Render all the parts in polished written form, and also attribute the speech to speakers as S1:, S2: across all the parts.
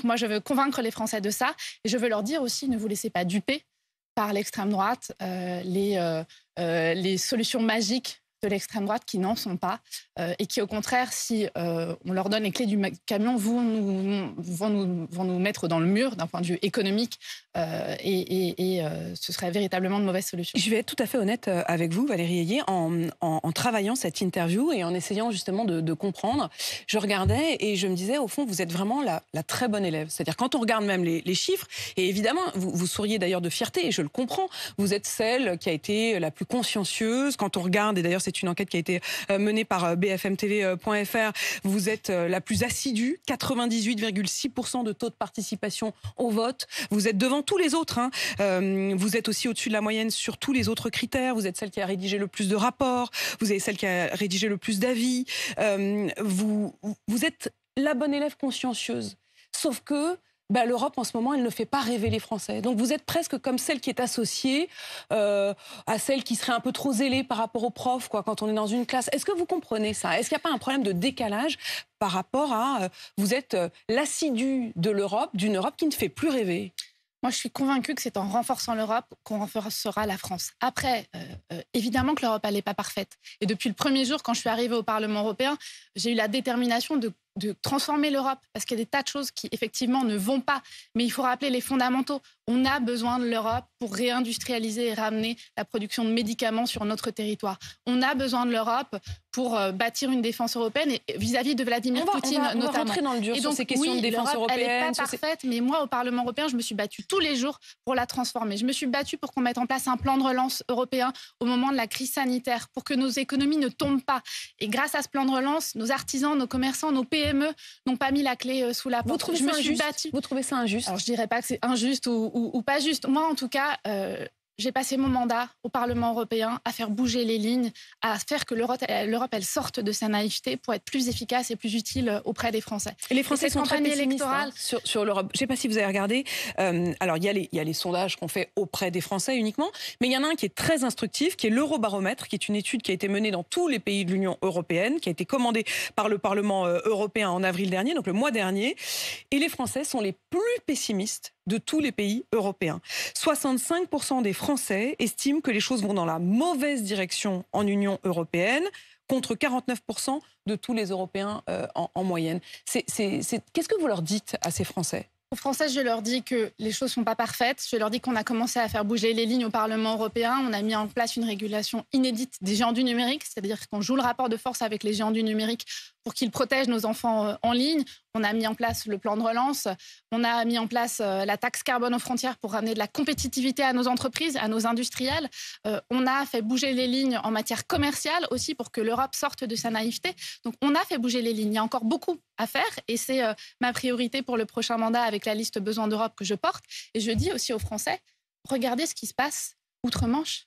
S1: moi, je veux convaincre les Français de ça. Et je veux leur dire aussi, ne vous laissez pas duper par l'extrême droite, les solutions magiques de l'extrême droite qui n'en sont pas et qui, au contraire, si on leur donne les clés du camion, vont nous mettre dans le mur d'un point de vue économique ce serait véritablement de mauvaises solutions.
S2: Je vais être tout à fait honnête avec vous, Valérie Ayé, en travaillant cette interview et en essayant justement de comprendre, je regardais et je me disais, au fond, vous êtes vraiment la très bonne élève. C'est-à-dire, quand on regarde même les chiffres, et évidemment, vous souriez d'ailleurs de fierté, et je le comprends, vous êtes celle qui a été la plus consciencieuse. Quand on regarde, et d'ailleurs, c'est une enquête qui a été menée par bfmtv.fr, vous êtes la plus assidue, 98,6% de taux de participation au vote. Vous êtes devant tous les autres. Vous êtes aussi au-dessus de la moyenne sur tous les autres critères. Vous êtes celle qui a rédigé le plus de rapports. Vous êtes celle qui a rédigé le plus d'avis. Vous êtes la bonne élève consciencieuse. Sauf que l'Europe, en ce moment, elle ne fait pas rêver les Français. Donc vous êtes presque comme celle qui est associée à celle qui serait un peu trop zélée par rapport aux profs, quand on est dans une classe. Est-ce que vous comprenez ça? Est-ce qu'il n'y a pas un problème de décalage par rapport à... vous êtes l'assidu de l'Europe, d'une Europe qui ne fait plus rêver?
S1: Moi, je suis convaincue que c'est en renforçant l'Europe qu'on renforcera la France. Après, évidemment que l'Europe, elle n'est pas parfaite. Et depuis le premier jour, quand je suis arrivée au Parlement européen, j'ai eu la détermination de transformer l'Europe. Parce qu'il y a des tas de choses qui, effectivement, ne vont pas. Mais il faut rappeler les fondamentaux. On a besoin de l'Europe pour réindustrialiser et ramener la production de médicaments sur notre territoire. On a besoin de l'Europe pour bâtir une défense européenne et vis-à-vis de Vladimir Poutine, notamment.
S2: On va rentrer dans le dur sur ces questions de défense européenne.
S1: Elle n'est pas parfaite, mais moi, au Parlement européen, je me suis battue tous les jours pour la transformer. Je me suis battue pour qu'on mette en place un plan de relance européen au moment de la crise sanitaire, pour que nos économies ne tombent pas. Et grâce à ce plan de relance, nos artisans, nos commerçants, nos PME n'ont pas mis la clé sous la porte.
S2: Vous trouvez ça injuste? Vous trouvez ça injuste?
S1: Alors, je dirais pas que c'est injuste ou pas juste. Moi, en tout cas, j'ai passé mon mandat au Parlement européen à faire bouger les lignes, à faire que l'Europe, elle sorte de sa naïveté pour être plus efficace et plus utile auprès des Français.
S2: Et les Français sont très pessimistes sur l'Europe. Je ne sais pas si vous avez regardé. Alors, il y a les sondages qu'on fait auprès des Français uniquement, mais il y en a un qui est très instructif, qui est l'Eurobaromètre, qui est une étude qui a été menée dans tous les pays de l'Union européenne, qui a été commandée par le Parlement européen en avril dernier, donc le mois dernier. Et les Français sont les plus pessimistes de tous les pays européens. 65% des Français estiment que les choses vont dans la mauvaise direction en Union européenne, contre 49% de tous les Européens en moyenne. Qu'est-ce que vous leur dites à ces Français ?
S1: Aux Français, je leur dis que les choses ne sont pas parfaites. Je leur dis qu'on a commencé à faire bouger les lignes au Parlement européen. On a mis en place une régulation inédite des géants du numérique, c'est-à-dire qu'on joue le rapport de force avec les géants du numérique pour qu'ils protègent nos enfants en ligne. On a mis en place le plan de relance. On a mis en place la taxe carbone aux frontières pour ramener de la compétitivité à nos entreprises, à nos industriels. On a fait bouger les lignes en matière commerciale aussi pour que l'Europe sorte de sa naïveté. Donc on a fait bouger les lignes. Il y a encore beaucoup à faire et c'est ma priorité pour le prochain mandat avec la liste Besoin d'Europe que je porte. Et je dis aussi aux Français, regardez ce qui se passe outre-Manche.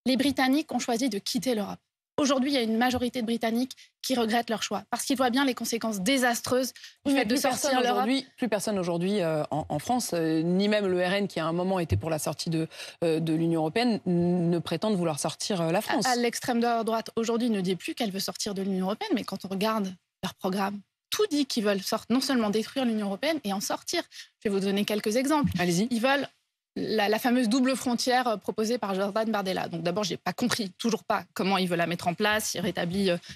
S1: Les Britanniques ont choisi de quitter l'Europe. Aujourd'hui, il y a une majorité de Britanniques qui regrettent leur choix parce qu'ils voient bien les conséquences désastreuses du fait de sortir l'Europe.
S2: Plus personne aujourd'hui en France, ni même le RN qui à un moment était pour la sortie de l'Union européenne, ne prétendent vouloir sortir la France.
S1: L'extrême droite aujourd'hui ne dit plus qu'elle veut sortir de l'Union européenne, mais quand on regarde leur programme, tout dit qu'ils veulent non seulement détruire l'Union européenne et en sortir. Je vais vous donner quelques exemples.
S2: Allez-y.
S1: Ils veulent la fameuse double frontière proposée par Jordan Bardella. Donc d'abord, je n'ai pas compris, toujours pas, comment il veut la mettre en place,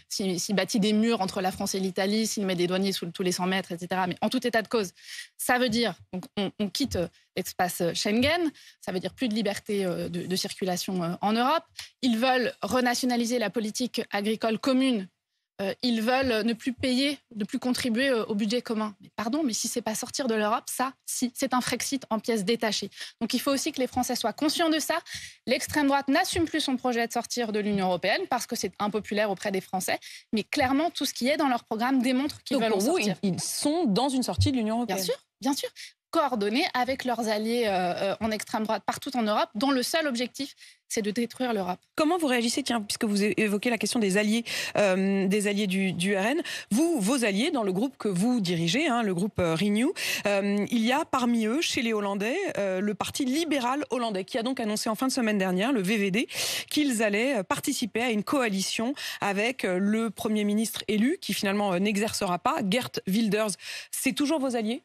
S1: s'il bâtit des murs entre la France et l'Italie, s'il met des douaniers sous tous les 100 mètres, etc. Mais en tout état de cause, ça veut dire on quitte l'espace Schengen, ça veut dire plus de liberté de circulation en Europe. Ils veulent renationaliser la politique agricole commune. Ils veulent ne plus payer, ne plus contribuer au budget commun. Mais pardon, mais si c'est pas sortir de l'Europe, ça, si, c'est un Frexit en pièces détachées. Donc il faut aussi que les Français soient conscients de ça. L'extrême droite n'assume plus son projet de sortir de l'Union européenne parce que c'est impopulaire auprès des Français. Mais clairement, tout ce qui est dans leur programme démontre qu'ils veulent en sortir.
S2: Donc pour vous, ils sont dans une sortie de l'Union européenne.
S1: Bien sûr. Coordonnés avec leurs alliés en extrême droite partout en Europe, dont le seul objectif, c'est de détruire l'Europe.
S2: Comment vous réagissez, puisque vous évoquez la question des alliés du RN, vos alliés dans le groupe que vous dirigez, le groupe Renew, il y a parmi eux, chez les Hollandais, le parti libéral hollandais, qui a donc annoncé en fin de semaine dernière, le VVD, qu'ils allaient participer à une coalition avec le Premier ministre élu, qui finalement n'exercera pas, Geert Wilders. C'est toujours vos alliés ?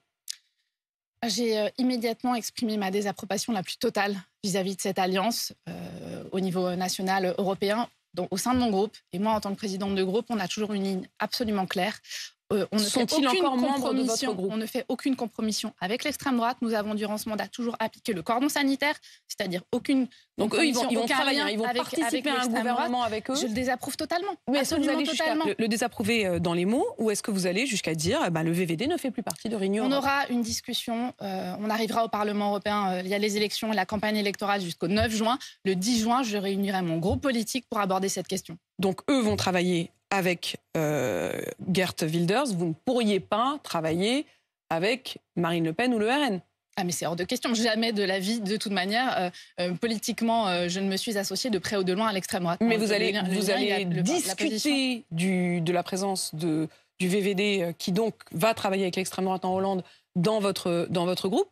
S1: J'ai immédiatement exprimé ma désapprobation la plus totale vis-à-vis de cette alliance au niveau national européen. Donc, au sein de mon groupe, et moi en tant que présidente de groupe, on a toujours une ligne absolument claire.
S2: Sont-ils encore membres de votre groupe?
S1: On ne fait aucune compromission avec l'extrême droite. Nous avons durant ce mandat toujours appliqué le cordon sanitaire, c'est-à-dire aucune.
S2: Donc eux, ils vont travailler, ils vont participer à un gouvernement avec eux.
S1: Je le désapprouve totalement.
S2: Mais est-ce que vous allez
S1: totalement.
S2: le désapprouver dans les mots, ou est-ce que vous allez jusqu'à dire le VVD ne fait plus partie de Renew Europe?
S1: On aura une discussion, on arrivera au Parlement européen, il y a les élections et la campagne électorale jusqu'au 9 juin. Le 10 juin, je réunirai mon groupe politique pour aborder cette question.
S2: Donc eux vont travailler avec Geert Wilders. Vous ne pourriez pas travailler avec Marine Le Pen ou le RN?
S1: Ah mais c'est hors de question. Jamais de la vie, de toute manière, politiquement, je ne me suis associée de près ou de loin à l'extrême droite.
S2: Mais vous allez discuter de la présence du VVD qui donc va travailler avec l'extrême droite en Hollande dans votre groupe.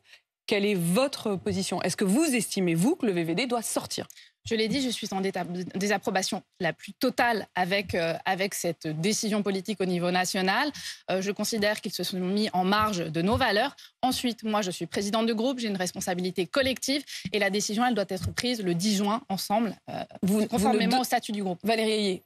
S2: Quelle est votre position? Est-ce que vous estimez, vous, que le VVD doit sortir?
S1: Je l'ai dit, je suis en désapprobation la plus totale avec cette décision politique au niveau national. Je considère qu'ils se sont mis en marge de nos valeurs. Ensuite, moi, je suis présidente de groupe, j'ai une responsabilité collective et la décision, elle doit être prise le 10 juin ensemble, conformément au statut du groupe.
S2: Valérie Ayé,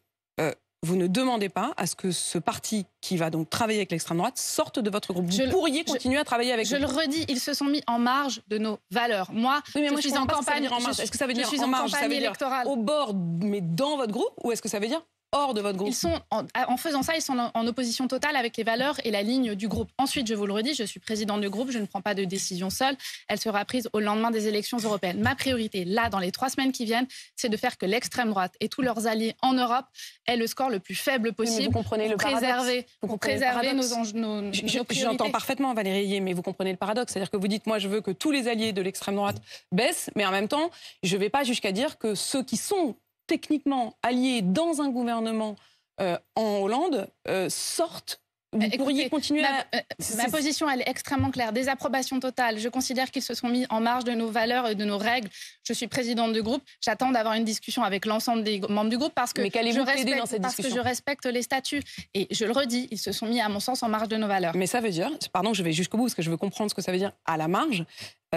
S2: vous ne demandez pas à ce que ce parti qui va donc travailler avec l'extrême droite sorte de votre groupe. Vous pourriez continuer à travailler avec eux.
S1: Je le redis, ils se sont mis en marge de nos valeurs. Moi, je suis en campagne.
S2: Est-ce que ça veut dire en marge, ça veut dire au bord, mais dans votre groupe, ou est-ce que ça veut dire hors de votre groupe?
S1: En faisant ça, ils sont en opposition totale avec les valeurs et la ligne du groupe. Ensuite, je vous le redis, je suis présidente du groupe, je ne prends pas de décision seule. Elle sera prise au lendemain des élections européennes. Ma priorité, là, dans les 3 semaines qui viennent, c'est de faire que l'extrême droite et tous leurs alliés en Europe aient le score le plus faible possible pour préserver nos priorités.
S2: J'entends parfaitement, Valérie Ayé, mais vous comprenez le paradoxe. C'est-à-dire que vous dites, moi, je veux que tous les alliés de l'extrême droite baissent, mais en même temps, je ne vais pas jusqu'à dire que ceux qui sont techniquement alliés dans un gouvernement en Hollande sortent. Vous pourriez continuer
S1: ma position, elle est extrêmement claire. Désapprobation totale. Je considère qu'ils se sont mis en marge de nos valeurs et de nos règles. Je suis présidente de groupe. J'attends d'avoir une discussion avec l'ensemble des membres du groupe parce que je respecte les statuts. Et je le redis, ils se sont mis, à mon sens, en marge de nos valeurs.
S2: Mais ça veut dire, pardon, je vais jusqu'au bout parce que je veux comprendre ce que ça veut dire à la marge.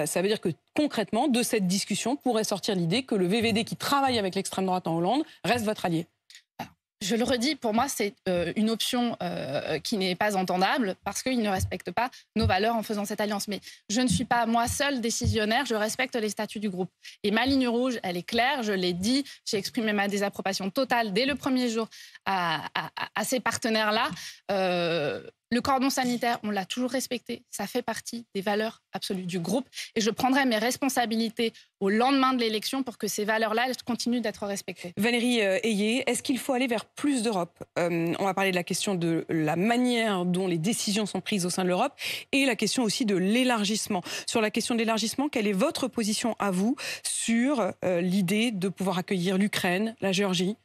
S2: Ça veut dire que concrètement, de cette discussion pourrait sortir l'idée que le VVD qui travaille avec l'extrême droite en Hollande reste votre allié.
S1: Je le redis, pour moi, c'est une option qui n'est pas entendable parce qu'ils ne respectent pas nos valeurs en faisant cette alliance. Mais je ne suis pas moi seule décisionnaire, je respecte les statuts du groupe. Et ma ligne rouge, elle est claire, je l'ai dit, j'ai exprimé ma désapprobation totale dès le premier jour à ces partenaires-là. Le cordon sanitaire, on l'a toujours respecté. Ça fait partie des valeurs absolues du groupe. Et je prendrai mes responsabilités au lendemain de l'élection pour que ces valeurs-là continuent d'être respectées.
S2: Valérie Ayé, est-ce qu'il faut aller vers plus d'Europe? On va parler de la question de la manière dont les décisions sont prises au sein de l'Europe et la question aussi de l'élargissement. Sur la question de l'élargissement, quelle est votre position à vous sur l'idée de pouvoir accueillir l'Ukraine, la Géorgie?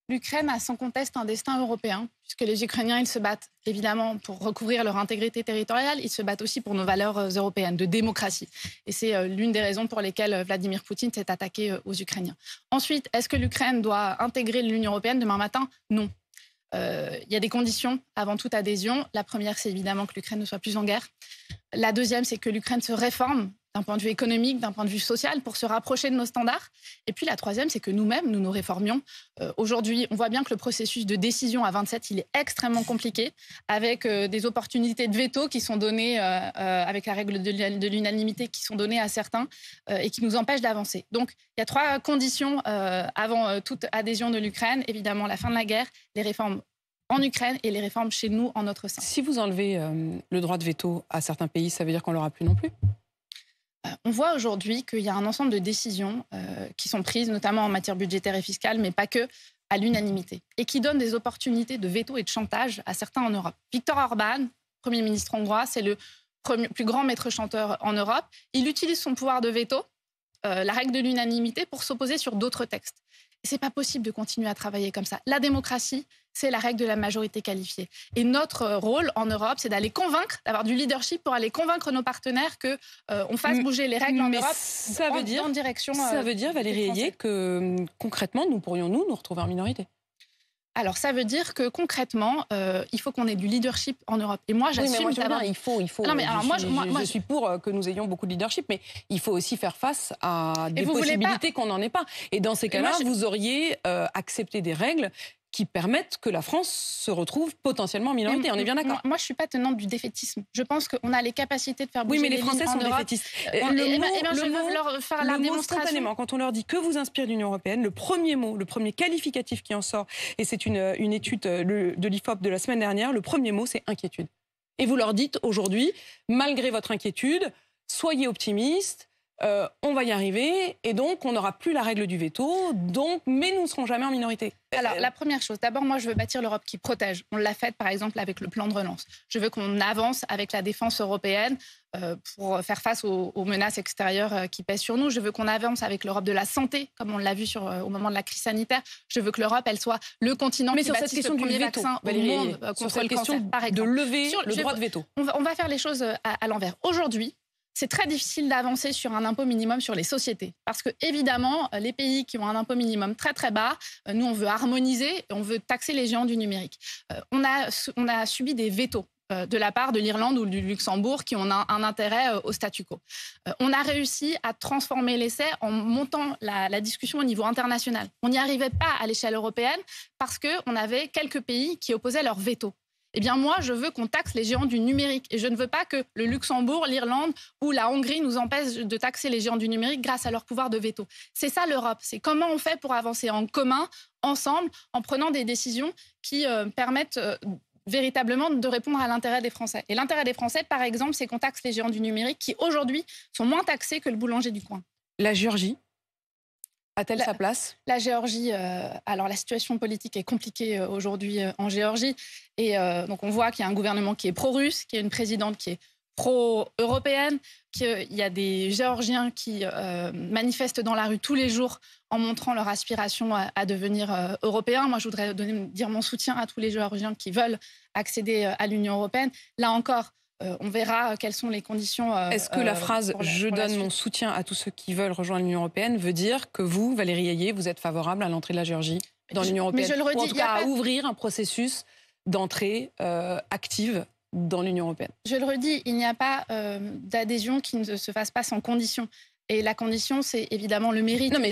S1: L'Ukraine a sans conteste un destin européen, puisque les Ukrainiens, ils se battent évidemment pour recouvrir leur intégrité territoriale, ils se battent aussi pour nos valeurs européennes de démocratie. Et c'est l'une des raisons pour lesquelles Vladimir Poutine s'est attaqué aux Ukrainiens. Ensuite, est-ce que l'Ukraine doit intégrer l'Union européenne demain matin? Non. Il y a des conditions avant toute adhésion. La première, c'est évidemment que l'Ukraine ne soit plus en guerre. La deuxième, c'est que l'Ukraine se réforme d'un point de vue économique, d'un point de vue social, pour se rapprocher de nos standards. Et puis la troisième, c'est que nous-mêmes, nous nous réformions. Aujourd'hui, on voit bien que le processus de décision à 27, il est extrêmement compliqué, avec des opportunités de veto qui sont données, avec la règle de l'unanimité qui sont données à certains et qui nous empêchent d'avancer. Donc, il y a 3 conditions avant toute adhésion de l'Ukraine. Évidemment, la fin de la guerre, les réformes en Ukraine et les réformes chez nous, en notre sein.
S2: Si vous enlevez le droit de veto à certains pays, ça veut dire qu'on ne l'aura plus non plus?
S1: On voit aujourd'hui qu'il y a un ensemble de décisions qui sont prises, notamment en matière budgétaire et fiscale, mais pas que, à l'unanimité, et qui donnent des opportunités de veto et de chantage à certains en Europe. Viktor Orban, Premier ministre hongrois, c'est le plus grand maître-chanteur en Europe. Il utilise son pouvoir de veto, la règle de l'unanimité, pour s'opposer sur d'autres textes. Ce n'est pas possible de continuer à travailler comme ça. La démocratie, c'est la règle de la majorité qualifiée. Et notre rôle en Europe, c'est d'aller convaincre, d'avoir du leadership pour aller convaincre nos partenaires qu'on fasse bouger les règles en Europe en direction.
S2: Ça veut dire, Valérie Ayé, que concrètement, nous pourrions nous retrouver en minorité.
S1: Alors, ça veut dire que concrètement, il faut qu'on ait du leadership en Europe. Et moi, j'assume d'avoir...
S2: Il faut.
S1: Non, mais alors,
S2: je suis pour que nous ayons beaucoup de leadership, mais il faut aussi faire face à des possibilités qu'on n'en ait pas. Et dans ces cas-là, vous auriez accepté des règles qui permettent que la France se retrouve potentiellement en minorité. On est bien d'accord.
S1: Moi, je ne suis pas tenante du défaitisme. Je pense qu'on a les capacités de faire bouger les lignes en Europe.
S2: Oui, mais les Français sont défaitistes.
S1: Je veux leur faire la démonstration.
S2: Spontanément, quand on leur dit que vous inspire l'Union européenne, le premier mot, le premier qualificatif qui en sort, et c'est une étude de l'IFOP de la semaine dernière, le premier mot, c'est inquiétude. Et vous leur dites aujourd'hui, malgré votre inquiétude, soyez optimistes, on va y arriver, et donc on n'aura plus la règle du veto, mais nous ne serons jamais en minorité.
S1: Alors, la première chose, d'abord, moi, je veux bâtir l'Europe qui protège. On l'a fait, par exemple, avec le plan de relance. Je veux qu'on avance avec la défense européenne pour faire face aux menaces extérieures qui pèsent sur nous. Je veux qu'on avance avec l'Europe de la santé, comme on l'a vu au moment de la crise sanitaire. Je veux que l'Europe, elle soit le continent qui bâtisse le premier vaccin au monde contre le cancer, par exemple.
S2: De lever le droit de veto.
S1: On va faire les choses à l'envers. Aujourd'hui, c'est très difficile d'avancer sur un impôt minimum sur les sociétés. Parce que, évidemment, les pays qui ont un impôt minimum très, très bas, nous, on veut harmoniser, on veut taxer les géants du numérique. On a subi des vétos de la part de l'Irlande ou du Luxembourg qui ont un intérêt au statu quo. On a réussi à transformer l'essai en montant la discussion au niveau international. On n'y arrivait pas à l'échelle européenne parce qu'on avait quelques pays qui opposaient leur veto. Eh bien, moi, je veux qu'on taxe les géants du numérique. Et je ne veux pas que le Luxembourg, l'Irlande ou la Hongrie nous empêchent de taxer les géants du numérique grâce à leur pouvoir de veto. C'est ça l'Europe. C'est comment on fait pour avancer en commun, ensemble, en prenant des décisions qui permettent véritablement de répondre à l'intérêt des Français. Et l'intérêt des Français, par exemple, c'est qu'on taxe les géants du numérique qui, aujourd'hui, sont moins taxés que le boulanger du coin.
S2: La Géorgie a-t-elle sa place ?
S1: La Géorgie, alors la situation politique est compliquée aujourd'hui en Géorgie. Et donc on voit qu'il y a un gouvernement qui est pro-russe, qu'il y a une présidente qui est pro-européenne, qu'il y a des Géorgiens qui manifestent dans la rue tous les jours en montrant leur aspiration à devenir européens. Moi, je voudrais dire mon soutien à tous les Géorgiens qui veulent accéder à l'Union européenne. Là encore, on verra quelles sont les conditions.
S2: Est-ce que la phrase « je donne mon soutien à tous ceux qui veulent rejoindre l'Union européenne » veut dire que vous, Valérie Ayé, vous êtes favorable à l'entrée de la Géorgie dans l'Union européenne ?
S1: Mais je le redis,
S2: ou en tout cas à ouvrir un processus d'entrée active dans l'Union européenne.
S1: Je le redis, il n'y a pas d'adhésion qui ne se fasse pas sans condition. Et la condition, c'est évidemment le mérite.
S2: Non, mais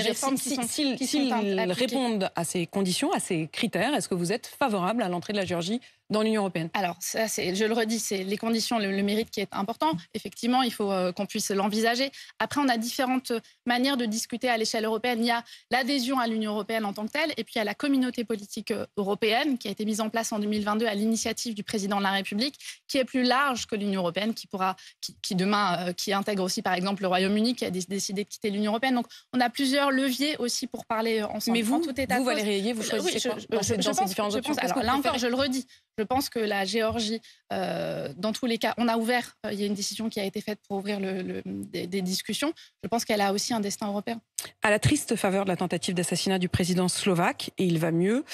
S2: s'ils répondent à ces conditions, à ces critères, est-ce que vous êtes favorable à l'entrée de la Géorgie dans l'Union européenne ?
S1: Alors, ça, je le redis, c'est les conditions, le mérite qui est important. Effectivement, il faut qu'on puisse l'envisager. Après, on a différentes manières de discuter à l'échelle européenne. Il y a l'adhésion à l'Union européenne en tant que telle, et puis il y a la communauté politique européenne qui a été mise en place en 2022 à l'initiative du président de la République, qui est plus large que l'Union européenne, qui intègre aussi, par exemple, le Royaume-Uni, qui a décidé de quitter l'Union européenne. Donc, on a plusieurs leviers aussi pour parler ensemble.
S2: Mais vous, Valérie Ayé, vous choisissez quoi dans ces différentes options ?
S1: Alors, là encore, je le redis. Je pense que la Géorgie, dans tous les cas, on a ouvert, il y a une décision qui a été faite pour ouvrir des discussions. Je pense qu'elle a aussi un destin européen.
S2: À la triste faveur de la tentative d'assassinat du président slovaque, et il va mieux,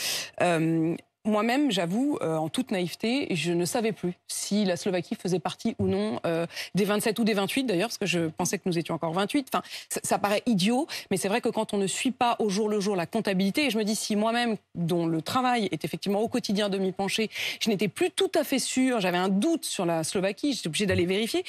S2: moi-même, j'avoue, en toute naïveté, je ne savais plus si la Slovaquie faisait partie ou non des 27 ou des 28, d'ailleurs, parce que je pensais que nous étions encore 28. Enfin, ça paraît idiot, mais c'est vrai que quand on ne suit pas au jour le jour la comptabilité, et je me dis, si moi-même, dont le travail est effectivement au quotidien de m'y pencher, je n'étais plus tout à fait sûre, j'avais un doute sur la Slovaquie, j'étais obligée d'aller vérifier,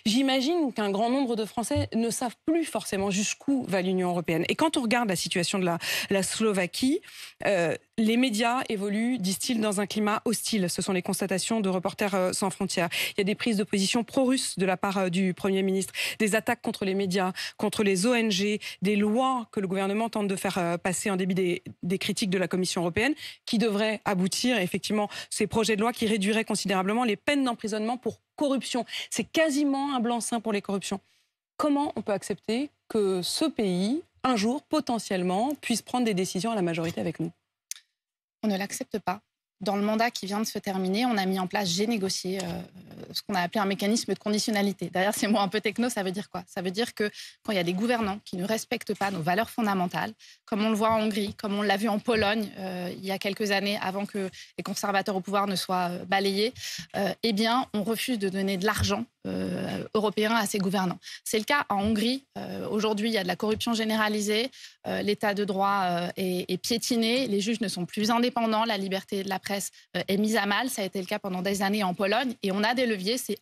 S2: j'imagine qu'un grand nombre de Français ne savent plus forcément jusqu'où va l'Union européenne. Et quand on regarde la situation de la Slovaquie, les médias évoluent, disent-ils, dans un climat hostile. Ce sont les constatations de Reporters sans frontières. Il y a des prises de position pro-russes de la part du Premier ministre, des attaques contre les médias, contre les ONG, des lois que le gouvernement tente de faire passer en débit des critiques de la Commission européenne, qui devraient aboutir, effectivement, ces projets de loi qui réduiraient considérablement les peines d'emprisonnement pour corruption. C'est quasiment un blanc-seing pour les corruptions. Comment on peut accepter que ce pays, un jour, potentiellement, puisse prendre des décisions à la majorité avec nous ?
S1: On ne l'accepte pas. Dans le mandat qui vient de se terminer, on a mis en place, j'ai négocié ce qu'on a appelé un mécanisme de conditionnalité. Derrière ces mots un peu techno, ça veut dire quoi ? Ça veut dire que quand il y a des gouvernants qui ne respectent pas nos valeurs fondamentales, comme on le voit en Hongrie, comme on l'a vu en Pologne il y a quelques années, avant que les conservateurs au pouvoir ne soient balayés, eh bien, on refuse de donner de l'argent européen à ses gouvernants. C'est le cas en Hongrie. Aujourd'hui, il y a de la corruption généralisée, l'état de droit est piétiné, les juges ne sont plus indépendants, la liberté de la presse est mise à mal. Ça a été le cas pendant des années en Pologne. Et on a des leviers. C'est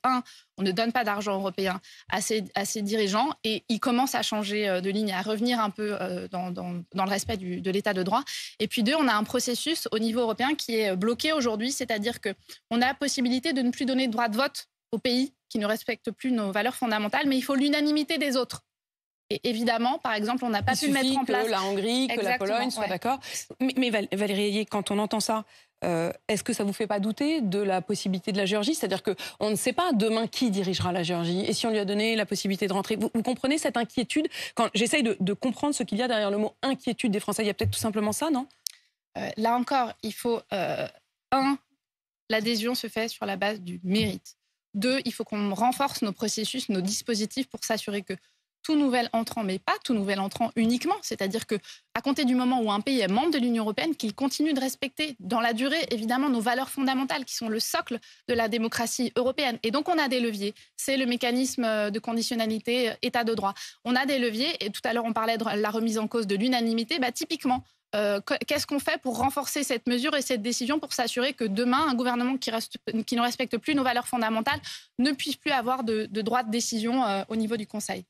S1: on ne donne pas d'argent européen à ces dirigeants et ils commencent à changer de ligne, à revenir un peu dans le respect de l'état de droit. Et puis 2, on a un processus au niveau européen qui est bloqué aujourd'hui, c'est-à-dire qu'on a la possibilité de ne plus donner de droit de vote aux pays qui ne respectent plus nos valeurs fondamentales, mais il faut l'unanimité des autres. Et évidemment, par exemple, on n'a pas pu mettre en place...
S2: que la Hongrie, que la Pologne soient d'accord. Mais Valérie Ayé, quand on entend ça, est-ce que ça ne vous fait pas douter de la possibilité de la Géorgie? C'est-à-dire qu'on ne sait pas demain qui dirigera la Géorgie. Et si on lui a donné la possibilité de rentrer, vous comprenez cette inquiétude? Quand j'essaye de comprendre ce qu'il y a derrière le mot inquiétude des Français, il y a peut-être tout simplement ça, non?
S1: Là encore, il faut... l'adhésion se fait sur la base du mérite. 2, il faut qu'on renforce nos processus, nos dispositifs pour s'assurer que tout nouvel entrant, mais pas tout nouvel entrant uniquement, c'est-à-dire qu'à compter du moment où un pays est membre de l'Union européenne, qu'il continue de respecter dans la durée, évidemment, nos valeurs fondamentales qui sont le socle de la démocratie européenne. Et donc, on a des leviers. C'est le mécanisme de conditionnalité, état de droit. On a des leviers, et tout à l'heure, on parlait de la remise en cause de l'unanimité. Typiquement, qu'est-ce qu'on fait pour renforcer cette mesure et cette décision pour s'assurer que demain, un gouvernement qui ne respecte plus nos valeurs fondamentales ne puisse plus avoir de droit de décision au niveau du Conseil?